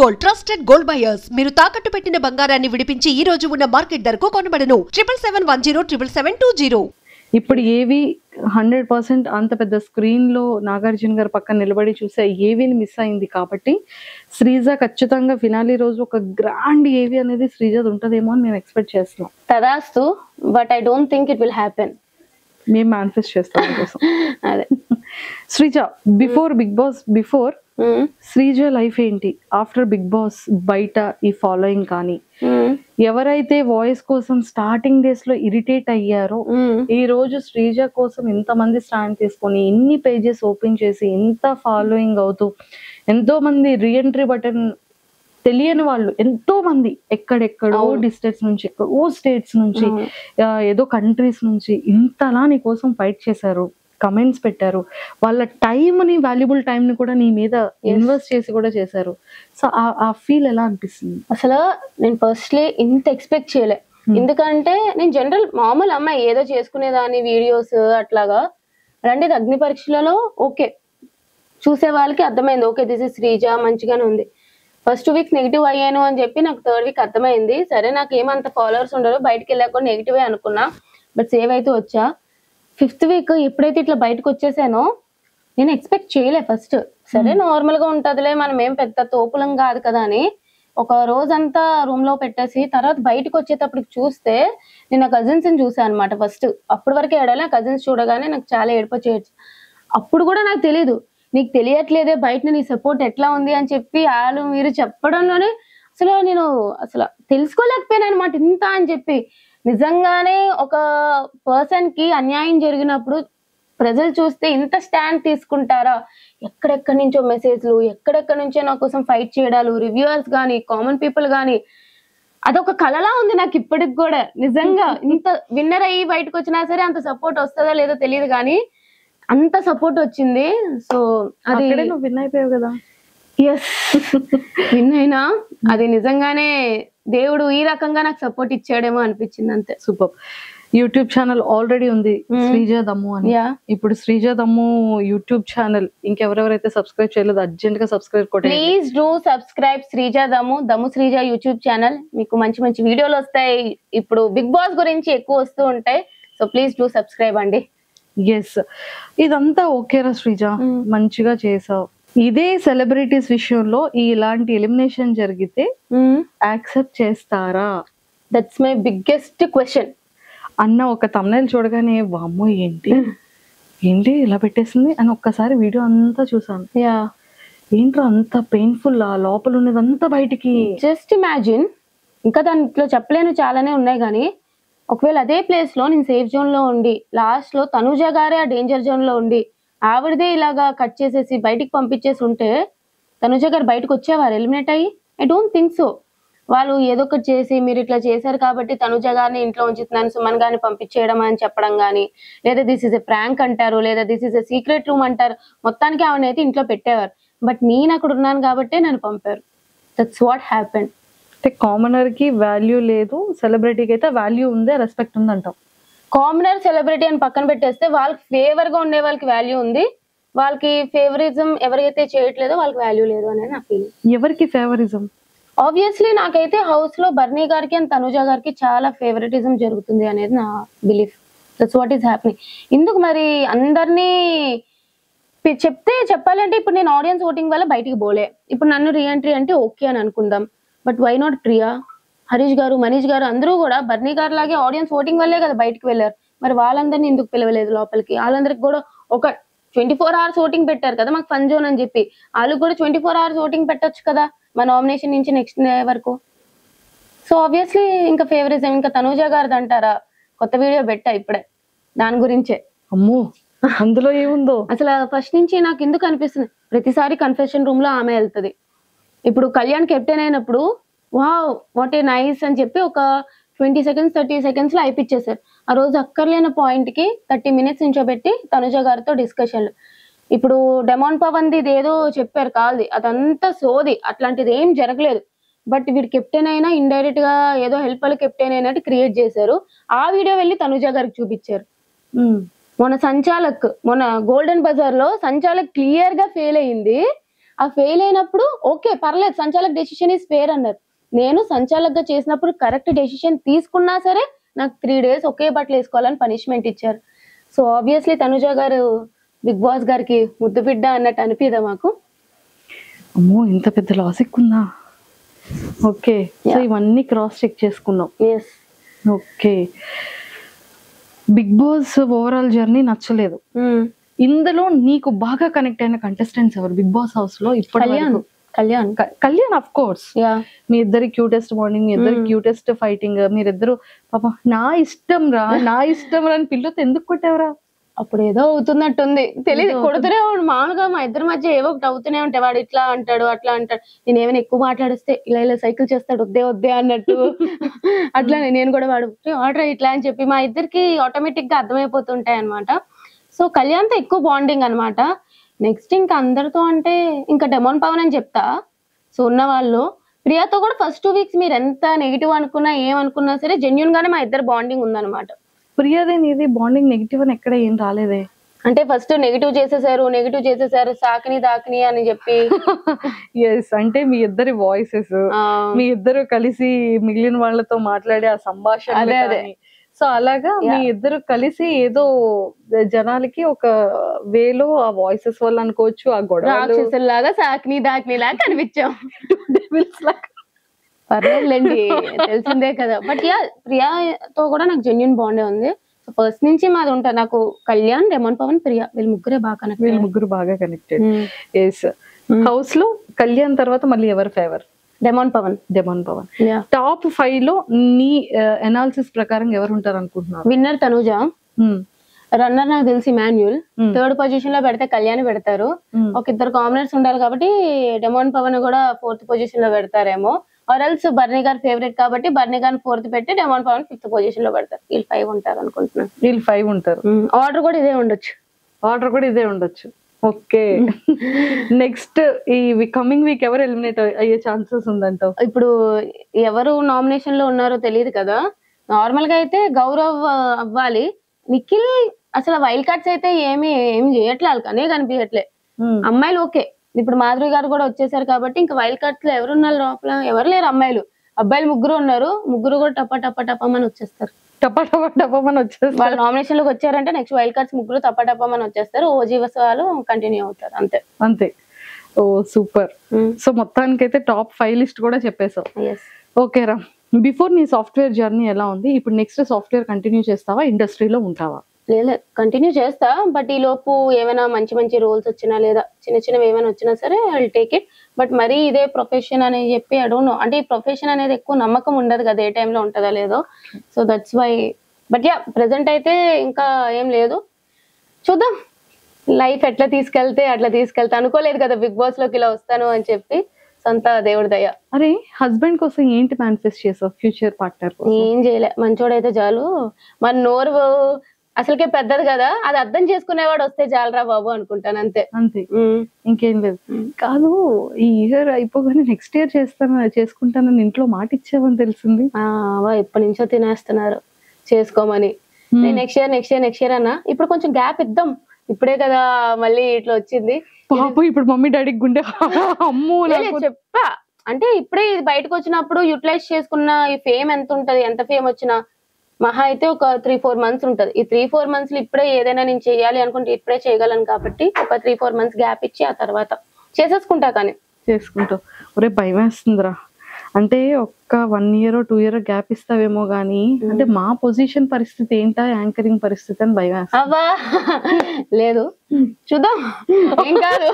Gold trusted gold buyers మీరు తాకట్టు పెట్టిన బంగారాన్ని విడిపించి ఈ రోజు ఉన్న మార్కెట్ ధరకు కొనబడను 7771077720. ఇప్పుడు ఏవి 100% అంత పెద్ద స్క్రీన్ లో నాగార్జున గారు పక్కన నిలబడి చూసే ఏవిని మిస్ అయింది కాబట్టి శ్రీజ ఖచ్చితంగా ఫినాలి రోజు ఒక గ్రాండ్ ఏవి అనేది శ్రీజది ఉంటదేమో అని మేము ఎక్స్పెక్ట్ చేస్తున్నాం. తదాస్తు, but I don't think it will happen. మేము మేనిఫెస్ట్ చేస్తాం కోసం. అదే Sreeja before Bigg Boss Sreeja life ఏంటి ఆఫ్టర్ బిగ్ బాస్? బయట ఈ ఫాలోయింగ్ కానీ ఎవరైతే వాయిస్ కోసం స్టార్టింగ్ డేస్ లో ఇరిటేట్ అయ్యారో ఈ రోజు శ్రీజ కోసం ఎంతమంది స్టాండ్ తీసుకొని ఎన్ని పేజెస్ ఓపెన్ చేసి ఎంత ఫాలోయింగ్ అవుతూ ఎంతో మంది రీఎంట్రీ బటన్ తెలియని వాళ్ళు ఎంతో మంది ఎక్కడెక్కడో డిస్ట్రిక్ట్స్ నుంచి ఎక్కడో స్టేట్స్ నుంచి ఏదో కంట్రీస్ నుంచి ఇంతలా నీ కోసం ఫైట్ చేశారు, కమెంట్స్ పెట్టారు, వాళ్ళ టైంని వాల్యుబుల్ టైంని కూడా నీ మీద ఇన్వెస్ట్ చేసి కూడా చేశారు. సో ఆ ఫీల్ ఎలా అనిపిస్తుంది? అసలు నేను ఫస్ట్లీ ఇంత ఎక్స్పెక్ట్ చేయలే. ఎందుకంటే నేను జనరల్ మామూలు అమ్మాయి ఏదో చేసుకునేదాన్ని వీడియోస్ అట్లాగా. అలాంటిది అగ్ని పరీక్షలలో ఓకే చూసే వాళ్ళకి అర్థమైంది, ఓకే దిస్ ఇస్ శ్రీజ మంచిగానే ఉంది. ఫస్ట్ 2 వీక్స్ నెగిటివ్ అయ్యాను అని చెప్పి నాకు 3rd వీక్ అర్థమైంది. సరే నాకు ఏమంత ఫాలోవర్స్ ఉండరు, బయటకు వెళ్ళాక కూడా నెగిటివే అనుకున్నా, బట్ సేవ్ అయితే వచ్చా. 5th వీక్ ఎప్పుడైతే ఇట్లా బయటకు వచ్చేసానో నేను ఎక్స్పెక్ట్ చేయలే ఫస్ట్. సరే నార్మల్ గా ఉంటదిలే, మనం ఏం పెద్ద తోపులం కాదు కదా అని ఒక రోజంతా రూమ్ లో పెట్టేసి తర్వాత బయటకు వచ్చేటప్పటికి చూస్తే నేను నా కజిన్స్ ని చూసాను అనమాట. ఫస్ట్ అప్పటి వరకు ఏడాలి, కజిన్స్ చూడగానే నాకు చాలా ఏడుపు చేయొచ్చు. అప్పుడు కూడా నాకు తెలీదు, నీకు తెలియట్లేదే బయట నీ సపోర్ట్ ఎట్లా ఉంది అని చెప్పి వాళ్ళు మీరు చెప్పడంలోనే నేను అసలు తెలుసుకోలేకపోయాను అనమాట ఇంత అని చెప్పి. నిజంగానే ఒక పర్సన్ కి అన్యాయం జరిగినప్పుడు ప్రజలు చూస్తే ఇంత స్టాండ్ తీసుకుంటారా? ఎక్కడెక్కడి నుంచో మెసేజ్లు, ఎక్కడెక్కడి నుంచో నా కోసం ఫైట్ చేయడాలు, రివ్యూవర్స్ కానీ కామన్ పీపుల్ కానీ అదొక కలలా ఉంది నాకు ఇప్పటికి కూడా. నిజంగా ఇంత విన్నర్ అయ్యి బయటకు వచ్చినా సరే అంత సపోర్ట్ వస్తుందో లేదో తెలియదు కానీ అంత సపోర్ట్ వచ్చింది. సో అది నువ్వు విన్ అయిపోయావు కదా. ఎస్ విన్ అయినా అది నిజంగానే దేవుడు ఈ రకంగా నాకు సపోర్ట్ ఇచ్చాడేమో అనిపించింది అంతే. సూపర్. యూట్యూబ్ ఛానల్ ఆల్రెడీ ఉంది శ్రీజ దమ్ము అని. ఇప్పుడు శ్రీజ దమ్ము యూట్యూబ్ ఛానల్ ఇంకెవరెవరైతే సబ్స్క్రైబ్ చేయలేదు అర్జెంట్ గా సబ్స్క్రైబ్ కొట్టండి. ప్లీజ్ డూ సబ్స్క్రైబ్ శ్రీజ దమ్ము శ్రీజ యూట్యూబ్ ఛానల్. మీకు మంచి మంచి వీడియోలు వస్తాయి, ఇప్పుడు బిగ్ బాస్ గురించి ఎక్కువ వస్తూ ఉంటాయి. సో ప్లీజ్ డూ సబ్స్క్రైబ్ అండి. ఎస్, ఇదంతా ఓకేరా శ్రీజ, మంచిగా చేసావు. ఇదే సెలబ్రిటీస్ విషయంలో ఇలాంటి ఎలిమినేషన్ జరిగితే యాక్సెప్ట్ చేస్తారా? దట్స్ మై బిగ్గెస్ట్ క్వశ్చన్ అన్న ఒక thumbnail చూడగానే వామ్మో ఏంటి ఇలా పెట్టేసింది అని ఒక్కసారి వీడియో అంతా చూసాను. ఏంట్రా అంత పెయిన్ఫుల్, ఆ లోపల ఉన్నదంతా బయటికి. జస్ట్ ఇమాజిన్, ఇంకా దాంట్లో చెప్పలేను చాలానే ఉన్నాయి కానీ ఒకవేళ అదే ప్లేస్ లో నేను సేఫ్ జోన్ లో ఉండి లాస్ట్ లో తనుజ గారే ఆ డేంజర్ జోన్ లో ఉండి ఆవిడదే ఇలాగా కట్ చేసేసి బయటికి పంపించేసి ఉంటే తనుజ గారు బయటకు వచ్చేవారు ఎలిమినేట్ అయ్యి? I don't think so. వాళ్ళు ఏదో ఒకటి చేసి మీరు ఇట్లా చేశారు కాబట్టి తనుజ గారిని ఇంట్లో ఉంచుతున్నాను, సుమన్ గారిని పంపించేయడం అని చెప్పడం కానీ, లేదా దిస్ ఇస్ ఎ ప్రాంక్ అంటారు, లేదా this is a secret room అంటారు, మొత్తానికి ఆవిడ అయితే ఇంట్లో పెట్టేవారు. బట్ నేను అక్కడ ఉన్నాను కాబట్టి నన్ను పంపారు. That's what happen. అంటే కామనర్ కి వాల్యూ లేదు, సెలబ్రిటీకి అయితే వాల్యూ ఉంది, రెస్పెక్ట్ ఉంది అంటాం. కామనర్ సెలబ్రిటీ అని పక్కన పెట్టేస్తే వాళ్ళకి ఫేవర్ గా ఉండే వాళ్ళకి వాల్యూ ఉంది, వాళ్ళకి ఫేవరిజం ఎవరైతే చేయట్లేదో వాళ్ళకి వాల్యూ లేదు అనేది నా ఫీలింగ్. ఎవరికి ఫేవరిజం? ఆబ్వియస్లీ నాకైతే హౌస్ లో బర్నీ గారికి అండ్ తనుజ గారికి చాలా ఫేవరెటిజం జరుగుతుంది అనేది నా belief. That's what is happening. ఇందుకు మరి అందరినీ చెప్పాలంటే ఇప్పుడు నేను ఆడియన్స్ ఓటింగ్ వల్ల బయటికి పోలే, ఇప్పుడు నన్ను రీఎంట్రీ అంటే ఓకే అని అనుకుందాం. But why not Priya, Harish గారు, మనీష్ గారు అందరూ కూడా బర్నీ గారు లాగే ఆడియన్స్ ఓటింగ్ వల్లే కదా బయటకు వెళ్ళారు. మరి వాళ్ళందరినీ ఎందుకు పిలవలేదు లోపలికి? వాళ్ళందరికి కూడా ఒక 24 hours ఓటింగ్ పెట్టారు కదా మాకు ఫన్ జోన్ అని చెప్పి, వాళ్ళకి కూడా 24 hours ఓటింగ్ పెట్టొచ్చు కదా మా నామినేషన్ నుంచి నెక్స్ట్ డే వరకు. సో ఆబ్వియస్లీ ఇంకా ఫేవరిజం ఇంకా తనూజ గారిది అంటారా? కొత్త వీడియో పెట్టా ఇప్పుడే దాని గురించే. అమ్మో అందులో ఏముందో అసలు ఫస్ట్ నుంచి నాకు ఎందుకు అనిపిస్తుంది, ప్రతిసారి కన్ఫెషన్ రూమ్ లో ఆమె వెళ్తుంది. ఇప్పుడు కళ్యాణ్ కెప్టెన్ అయినప్పుడు వావ్ వాట్ ఏ నైస్ అని చెప్పి ఒక 20 seconds 30 seconds లో అయిపిచ్చేసారు. ఆ రోజు అక్కర్లేని పాయింట్ కి 30 minutes నుంచోబెట్టి తనుజ గారితో డిస్కషన్లు. ఇప్పుడు డెమాన్ పవన్ది ఏదో చెప్పారు కాల్ది, అదంతా సోది, అట్లాంటిది ఏం జరగలేదు. బట్ వీడు కెప్టెన్ అయినా ఇండైరెక్ట్ గా ఏదో హెల్ప్ వాళ్ళు కెప్టెన్ అయినట్టు క్రియేట్ చేశారు. ఆ వీడియో వెళ్ళి తనుజ గారికి చూపించారు. మొన్న గోల్డెన్ బజార్ లో సంచాలక్ క్లియర్ గా ఫెయిల్ అయింది. ఆ ఫెయిల్ అయినప్పుడు ఓకే పర్లేదు, సంచాలక్ డెసిషన్ ఈస్ ఫేర్ అన్నారు. నేను సంచాలక్ గా చేసినప్పుడు కరెక్ట్ డెసిషన్ తీసుకున్నా సరే నాకు 3 days ఒకే బట్టలు వేసుకోవాలని పనిష్మెంట్ ఇచ్చారు. సో ఆబ్వియస్లీ తనుజ గారు బిగ్ బాస్ గారికి ముద్దు బిడ్డ అన్నట్టు అనిపిదా మాకు? అమ్మో ఇంత పెద్ద లాజిక్ ఉందా? ఓకే, సో ఇవన్నీ క్రాస్ చెక్ చేసుకున్నాం. Yes. Okay, Bigg Boss overall journey నచ్చలేదు. ఇందులో నీకు బాగా కనెక్ట్ అయిన కంటెస్టెంట్స్ ఎవరు బిగ్ బాస్ హౌస్ లో? Kalyan of course. మీ ఇద్దరి క్యూటెస్ట్ బాండింగ్, మీ ఇద్దరి క్యూటెస్ట్ ఫైటింగ్, మీరిద్దరు పాప నా ఇష్టం రా అని పిల్లతో ఎందుకు కొట్టేవరా? అప్పుడు ఏదో అవుతున్నట్టుంది, తెలియదు, కొడుతూనే వాడు మామూలుగా మా ఇద్దరి మధ్య ఏవో ఒకటి అవుతూనే ఉంటాయి. వాడు ఇట్లా అంటాడు అట్లా అంటాడు, నేను ఏమైనా ఎక్కువ మాట్లాడిస్తే ఇలా సైకిల్ చేస్తాడు వద్దే అన్నట్టు అట్లా నేను కూడా వాడు ఆర్డర్ ఇట్లా అని చెప్పి మా ఇద్దరికి ఆటోమేటిక్ గా అర్థమైపోతుంటాయి అనమాట. సో కళ్యాణ్తో ఎక్కువ బాండింగ్ అనమాట. నెక్స్ట్ ఇంకా అందరితో అంటే ఇంకా డెమోన్ పవన్ అని చెప్తా. సో ఉన్న వాళ్ళు ప్రియాతో కూడా ఫస్ట్ 2 weeks మీరు ఎంత నెగిటివ్ అనుకున్నా ఏమనుకున్నా సరే జెన్యున్ గానే మా ఇద్దరు బాండింగ్ ఉందన్నమాట. ప్రియాదే నీది బాండింగ్ నెగిటివ్ అని ఎక్కడ ఏం రాలేదే. అంటే ఫస్ట్ నెగిటివ్ చేసేసారు సాకిని దాకిని అని చెప్పి. ఎస్, అంటే మీ ఇద్దరి వాయిసెస్, మీ ఇద్దరు కలిసి మిగిలిన వాళ్ళతో మాట్లాడే ఆ సంభాషణ, సో అలాగా మీ ఇద్దరు కలిసి ఏదో జనాలకి ఒక వేలో ఆ వాయిసెస్ వల్ల అనుకోవచ్చు, ఆ గొడవలాగా సాకిని దాకిని లాగా కనిపించాం. పర్లేదులేండి, తెలిసిందే కదా. బట్ యా ప్రియాతో కూడా నాకు జెన్యున్ బాండే ఉంది. సో ఫస్ట్ నుంచి మాది ఉంటారు. నాకు కళ్యాణ్, డెమోన్ పవన్, ప్రియా వీళ్ళు ముగ్గురు బాగా కనెక్టెడ్. ఎస్, హౌస్ లో కళ్యాణ్ తర్వాత మళ్ళీ ఎవరు ఫేవర్? డెమోన్ పవన్. టాప్ 5 లో నీ అనాలిసిస్ ప్రకారం ఎవరు ఉంటారు అనుకుంటున్నారు? విన్నర్ తనుజ, రన్నర్ నాకు తెలిసి మాన్యుల్, థర్డ్ పొజిషన్ లో పెడితే కళ్యాణ్ పెడతారు. ఒక ఇద్దరు కామనర్స్ ఉండాలి కాబట్టి డెమోన్ పవన్ కూడా 4th పొజిషన్ లో పెడతారేమో. ఆర్ఎల్స్ బర్నీ గారు ఫేవరెట్ కాబట్టి బర్నీ గారిని 4th పెట్టి డెమోన్ పవన్ 5th పొజిషన్ లో పెడతారు. వీళ్ళు 5 ఉంటారు అనుకుంటున్నాను. వీళ్ళు 5 ఉంటారు. ఆర్డర్ కూడా ఇదే ఉండొచ్చు. ఓకే, నెక్స్ట్ ఈ కమింగ్ వీక్ ఎవరు ఎలిమినేట్ అయ్యే ఛాన్సెస్ ఉందంటావు? ఇప్పుడు ఎవరు నామినేషన్ లో ఉన్నారో తెలియదు కదా. నార్మల్ గా అయితే గౌరవ్ అవ్వాలి. నిఖిల్ అసలు వైల్డ్ కార్డ్స్ అయితే ఏం చేయట్లేదు, కానీ కనిపించట్లే. అమ్మాయిలు ఓకే, ఇప్పుడు మాధురి గారు కూడా వచ్చేసారు కాబట్టి ఇంకా వైల్డ్ కార్డ్స్ లో ఎవరున్నారు లోపల? ఎవరు లేరు అమ్మాయిలు. అబ్బాయిలు 3 ఉన్నారు. 3 కూడా టపమని వచ్చేస్తారు. వాళ్ళు నామినేషన్ లోకి వచ్చారంటే నెక్స్ట్ వైల్డ్ కార్డ్స్ 3 టపమని వచ్చేస్తారు. ఓజీవస్ వాళ్ళు కంటిన్యూ అవుతారు. అంతే. ఓ సూపర్. సో మొత్తానికి అయితే టాప్ 5 లిస్ట్ కూడా చెప్పేసావు. ఓకే రా, బిఫోర్ నీ సాఫ్ట్వేర్ జర్నీ ఎలా ఉంది? ఇప్పుడు నెక్స్ట్ సాఫ్ట్వేర్ కంటిన్యూ చేస్తావా, ఇండస్ట్రీలో ఉంటావా? లేదు, కంటిన్యూ చేస్తా. బట్ ఈ లోపు ఏమైనా మంచి రోల్స్ వచ్చినా లేదా చిన్నవి ఏమైనా వచ్చినా సరే I will take it. But మరీ ఇదే ప్రొఫెషన్ అని చెప్పి ఐ డోంట్ నో, అంటే ఈ ప్రొఫెషన్ అనేది ఎక్కువ నమ్మకం ఉండదు కదా, ఏ టైంలో ఉంటుందో లేదో. So that's why. But yeah, present అయితే ఇంకా ఏం లేదు, చూద్దాం లైఫ్ ఎట్లా తీసుకెళ్తే అట్లా తీసుకెళ్తా. అనుకోలేదు కదా బిగ్ బాస్ లోకి ఇలా వస్తాను అని చెప్పి. సొంత దేవుడి దయ. అరే, హస్బెండ్ కోసం ఏంటి మేనిఫెస్ట్ చేసావు? ఫ్యూచర్ పార్ట్నర్ ఏం చేయలే, మంచోడైతే చాలు. మన నోరు అసలుకే పెద్దది కదా, అది అర్థం చేసుకునేవాడు వస్తే చాలరా బాబు అనుకుంటాను. అంతే. ఇంకేం లేదు. కాదు, ఈ ఇయర్ అయిపోగానే నెక్స్ట్ ఇయర్ చేసుకుంటానని ఇంట్లో మాట ఇచ్చావని తెలిసింది. ఎప్పటి నుంచో తినేస్తున్నారు చేసుకోమని. నెక్స్ట్ ఇయర్ అన్నా. ఇప్పుడు కొంచెం గ్యాప్ ఇద్దాం, ఇప్పుడే కదా మళ్ళీ ఇట్లా వచ్చింది. ఇప్పుడు మమ్మీ డాడీకి గుండె అమ్మో చెప్పా. అంటే ఇప్పుడే ఇది బయటకు వచ్చినప్పుడు యూటిలైజ్ చేసుకున్న ఈ ఫేమ్ ఎంత ఉంటది, ఎంత ఫేమ్ వచ్చినా మహా అయితే ఒక 3-4 months ఉంటది. ఈ 3-4 months లో ఇప్పుడే ఏదైనా నేను చేయాలి అనుకుంటే ఇప్పుడే చేయగలను కాబట్టి ఒక 3-4 months గ్యాప్ ఇచ్చి ఆ తర్వాత చేసేసుకుంటా. కానీ చేసుకుంటావు. ఒరే భయం వేస్తుందిరా, అంటే ఒక్క 1 year 2 year గ్యాప్ ఇస్తావేమో గానీ, అంటే మా పొజిషన్ పరిస్థితి ఏంటా, యాంకరింగ్ పరిస్థితి అని భయం వేస్తా. అవ్వా లేదు, చూద్దాం. ఏం కాదు,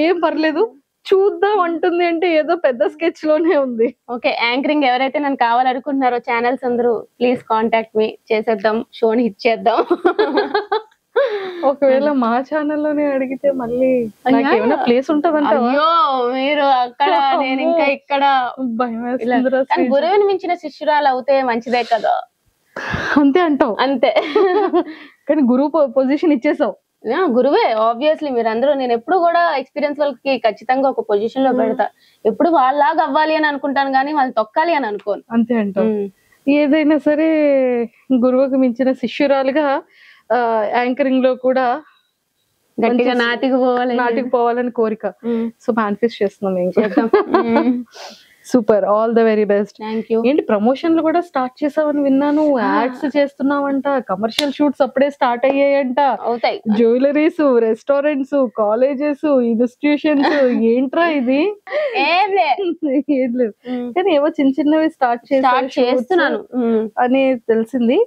ఏం పర్లేదు, చూద్దాం అంటుంది అంటే ఏదో పెద్ద స్కెచ్ లోనే ఉంది. ఓకే, యాంకరింగ్ ఎవరైతే నన్ను కావాలనుకుంటున్నారో ఛానల్స్ అందరూ ప్లీజ్ కాంటాక్ట్ మీ, చేసేద్దాం, షోని హిట్ చేద్దాం. ఒకవేళ మా ఛానల్లోనే అడిగితే మళ్ళీ ఏమైనా ప్లేస్ ఉంటదంట? అయ్యో, మీరు అక్కడ నేను ఇంకా ఇక్కడ. గురువుని మించిన శిష్యురాలు అవుతే మంచిదే కదా. అంతే అంటావు? అంతే. కానీ గురువు పొజిషన్ ఇచ్చేసావు. గురువే ఆబ్వియస్లీ. మీరందరూ, నేను ఎప్పుడు కూడా ఎక్స్పీరియన్స్ వాళ్ళకి ఖచ్చితంగా ఒక పొజిషన్ లో పెడతా. ఎప్పుడు వాళ్ళలాగా అవ్వాలి అని అనుకుంటాను కానీ వాళ్ళు తొక్కాలి అని అనుకోను. అంతే అంటావు. ఏదైనా సరే గురువుకు మించిన శిష్యురాలుగా యాంకరింగ్ లో కూడా గట్టిగా నాటికి పోవాలి. నాటికి పోవాలని కోరిక. ఉమ్. సో మేనిఫెస్ట్ చేస్తున్నాం ఇంకా. చేద్దాం. Super, all the very best. Thank you. ఏంటి ప్రమోషన్లు కూడా స్టార్ట్ చేసావని విన్నాను, యాడ్స్ చేస్తున్నావంట, కమర్షియల్ షూట్స్ అప్పుడే స్టార్ట్ అయ్యాయంట, అవుతాయి. జ్యువెలరీస్, రెస్టారెంట్స్, కాలేజెస్, ఇన్స్టిట్యూషన్స్, ఏంట్రా ఇది? ఏం లేదు. ఏం లేదు కానీ ఏవో చిన్న చిన్నవి స్టార్ట్ చేస్తున్నాను అని తెలిసింది.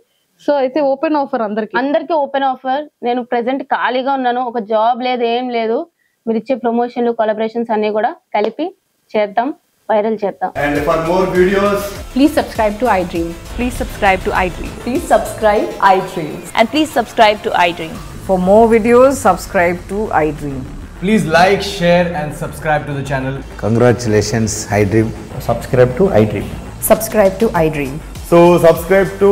సో అయితే ఓపెన్ ఆఫర్ అందరికి ఓపెన్ ఆఫర్. నేను ప్రెసెంట్ ఖాళీగా ఉన్నాను, ఒక జాబ్ లేదు, ఏం లేదు. మీరు ఇచ్చే ప్రమోషన్లు, కొలాబరేషన్స్ అన్ని కూడా కలిపి చేద్దాం, వైరల్ చేద్దాం. And for more videos, Please subscribe to iDream. Please subscribe to iDream. Please subscribe iDream. And please subscribe to iDream. For more videos, subscribe to iDream. please like, share and subscribe to the channel. Congratulations, iDream. Subscribe to iDream. Subscribe to iDream. So subscribe to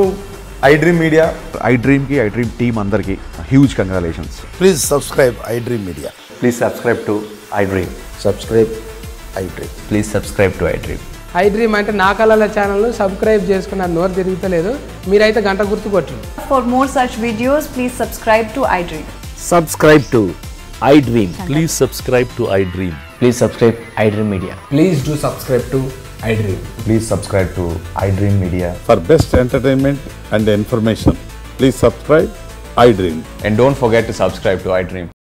iDream Media. iDream ki iDream team andarki huge congratulations. Please subscribe iDream Media. Please subscribe to iDream. Subscribe iDream. Please subscribe to iDream. iDream అంటే నా కళల channel subscribe చేసుకున్న నోరు తిరుగుతలేదు, మీరైతే గంట గుర్తు కొట్టండి. For more such videos, please subscribe to iDream. Subscribe to iDream. Please subscribe to iDream. Please subscribe iDream Media. Please do subscribe to iDream. Please subscribe to iDream Media. For best entertainment and information, please subscribe iDream. And don't forget to subscribe to iDream.